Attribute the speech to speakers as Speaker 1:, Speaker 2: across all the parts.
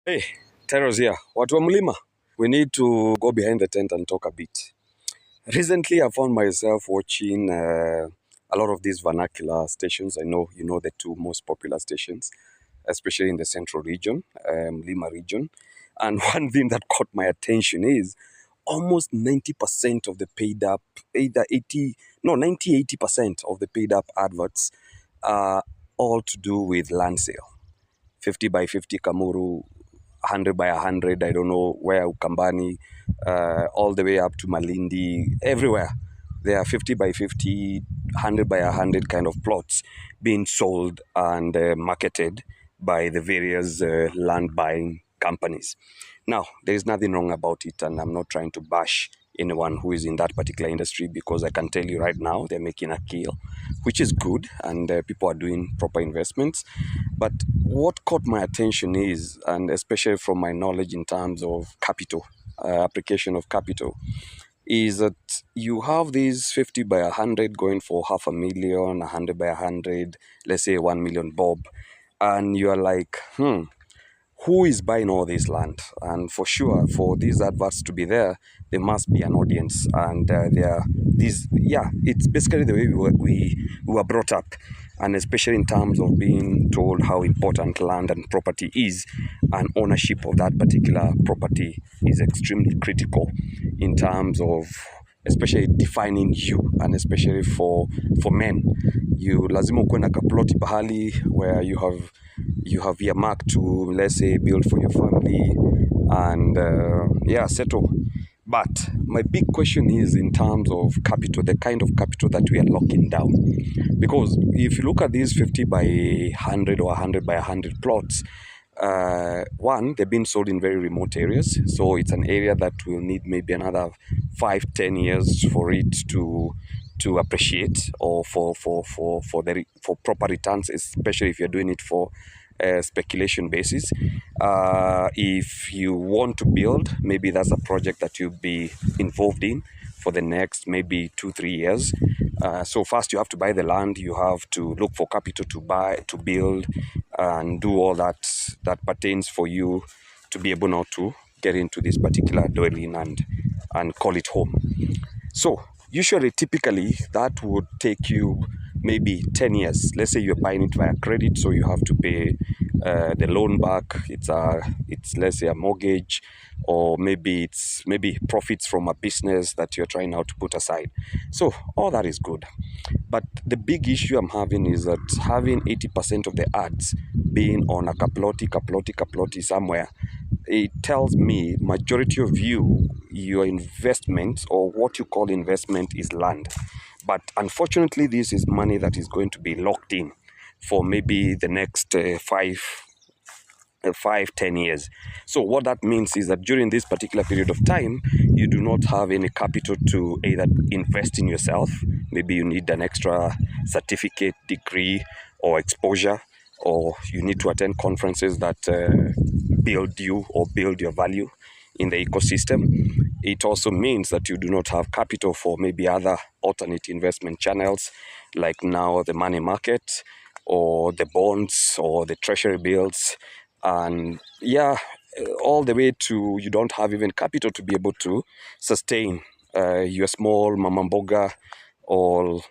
Speaker 1: Hey, Teros here. Watu wa Mlima. We need to go behind the tent and talk a bit. Recently, I found myself watching a lot of these vernacular stations. I know you know the two most popular stations, especially in the central region, Lima region. And one thing that caught my attention is almost 90% of the paid up, either 80% of the paid up adverts are all to do with land sale. 50 by 50 Kamuru, 100 by 100, I don't know where, Ukambani, all the way up to Malindi, everywhere. There are 50 by 50, 100 by 100 kind of plots being sold and marketed by the various land buying companies. Now, there is nothing wrong about it, and I'm not trying to bash anyone who is in that particular industry, because I can tell you right now they're making a kill, which is good, and people are doing proper investments. But what caught my attention is, and especially from my knowledge in terms of capital, application of capital, is that you have these 50 by 100 going for 500,000, 100 by 100, let's say 1 million bob, and you're like, who is buying all this land? And for sure, for these adverts to be there must be an audience. And it's basically the way we were brought up, and especially in terms of being told how important land and property is, and ownership of that particular property is extremely critical in terms of especially defining you, and especially for men, you lazima ukuwe na kaploti pahali where you have earmarked to, let's say, build for your family and settle. But my big question is in terms of capital, the kind of capital that we are locking down. Because if you look at these 50 by 100 or 100 by 100 plots, one, they've been sold in very remote areas. So it's an area that will need maybe another 5-10 years for it to appreciate, or for proper returns, especially if you're doing it for speculation basis. If you want to build, maybe that's a project that you'll be involved in for the next maybe 2-3 years. So first you have to buy the land, you have to look for capital to build and do all that pertains for you to be able now to get into this particular dwelling and call it home. So usually, typically, that would take you maybe 10 years. Let's say you're buying it via credit, so you have to pay the loan back. It's let's say a mortgage, or maybe profits from a business that you're trying now to put aside. So all that is good. But the big issue I'm having is that having 80% of the ads being on a kaploti somewhere, it tells me majority of your investment, or what you call investment, is land. But unfortunately, this is money that is going to be locked in for maybe the next 5-10 years. So what that means is that during this particular period of time, you do not have any capital to either invest in yourself. Maybe you need an extra certificate, degree, or exposure, or you need to attend conferences that build you or build your value in the ecosystem. It also means that you do not have capital for maybe other alternate investment channels, like now the money market, or the bonds, or the treasury bills, and all the way to you don't have even capital to be able to sustain your small mamamboga, or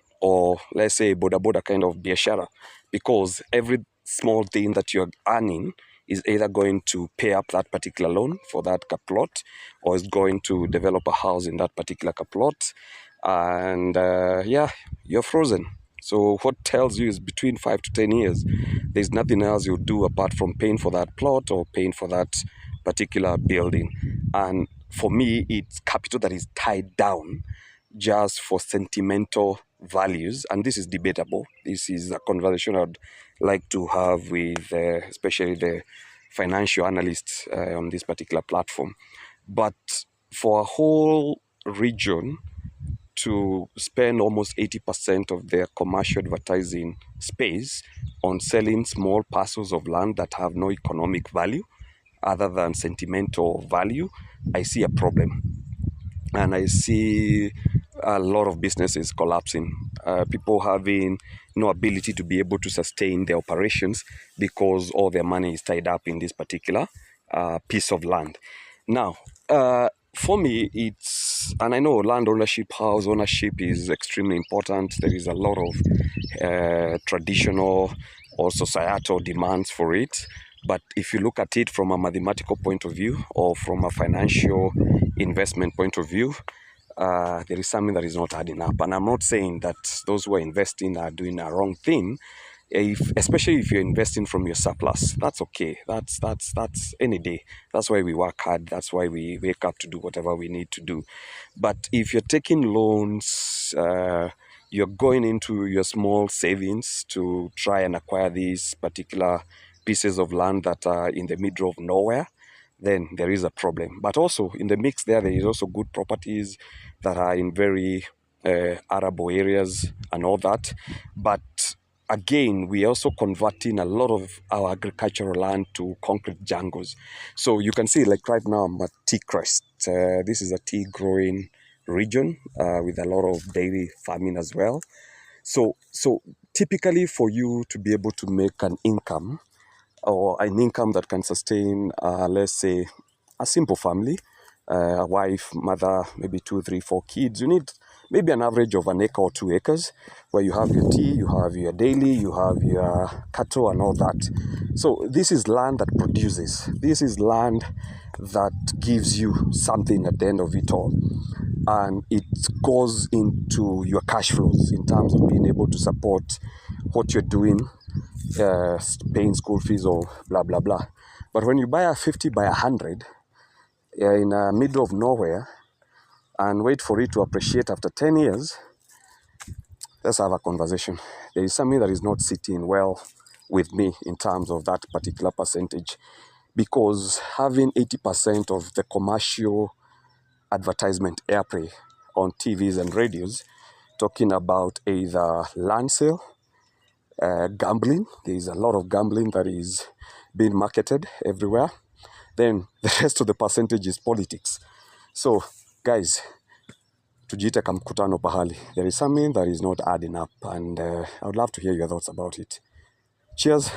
Speaker 1: let's say boda kind of biashara, because every small thing that you're earning is either going to pay up that particular loan for that plot, or is going to develop a house in that particular plot, and you're frozen. So what tells you is between 5 to 10 years, there's nothing else you'll do apart from paying for that plot or paying for that particular building. And for me, it's capital that is tied down just for sentimental values, and this is debatable. This is a conversation I'd like to have with especially the financial analysts on this particular platform. But for a whole region to spend almost 80% of their commercial advertising space on selling small parcels of land that have no economic value other than sentimental value, I see a problem. And I see a lot of businesses collapsing, people having no ability to be able to sustain their operations because all their money is tied up in this particular piece of land. Now, for me, it's, and I know land ownership, house ownership is extremely important. There is a lot of traditional or societal demands for it. But if you look at it from a mathematical point of view or from a financial investment point of view, there is something that is not adding up. And I'm not saying that those who are investing are doing a wrong thing. Especially if you're investing from your surplus, that's okay. That's any day. That's why we work hard. That's why we wake up to do whatever we need to do. But if you're taking loans, you're going into your small savings to try and acquire these particular pieces of land that are in the middle of nowhere, then there is a problem. But also in the mix there is also good properties that are in very arable areas and all that. But again, we are also converting a lot of our agricultural land to concrete jungles. So you can see, like right now, I'm at Tea Crest. This is a tea growing region with a lot of dairy farming as well. So typically for you to be able to make an income, or an income that can sustain, let's say, a simple family, a wife, mother, maybe 2, 3, 4 kids, you need maybe an average of 1 acre or 2 acres where you have your tea, you have your dairy, you have your cattle and all that. So this is land that produces. This is land that gives you something at the end of it all. And it goes into your cash flows in terms of being able to support what you're doing, paying school fees or blah, blah, blah. But when you buy a 50 by 100 in the middle of nowhere and wait for it to appreciate after 10 years, let's have a conversation. There is something that is not sitting well with me in terms of that particular percentage, because having 80% of the commercial advertisement airplay on TVs and radios talking about either land sale, gambling. There is a lot of gambling that is being marketed everywhere. Then the rest of the percentage is politics. So guys, tujiite kamkutano pahali. There is something that is not adding up, and I would love to hear your thoughts about it. Cheers.